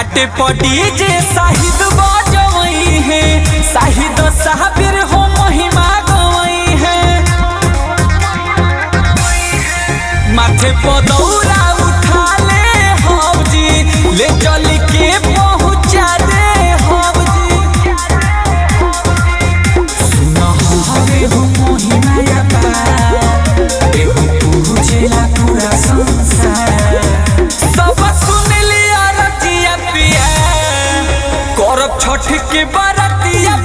घाटे पर डीजे शाहिद बजवई है, शाहिद साबिर हो महिमा गवई है। माथे पर दौरा उठा ले हौजी, ले चल के पहुँचा दे हौजी। सुना हवे हो महिमा एहो पूछेला पूरा संसार। सब सुन लिया रजिया पिया, करब छठ के बरतिया।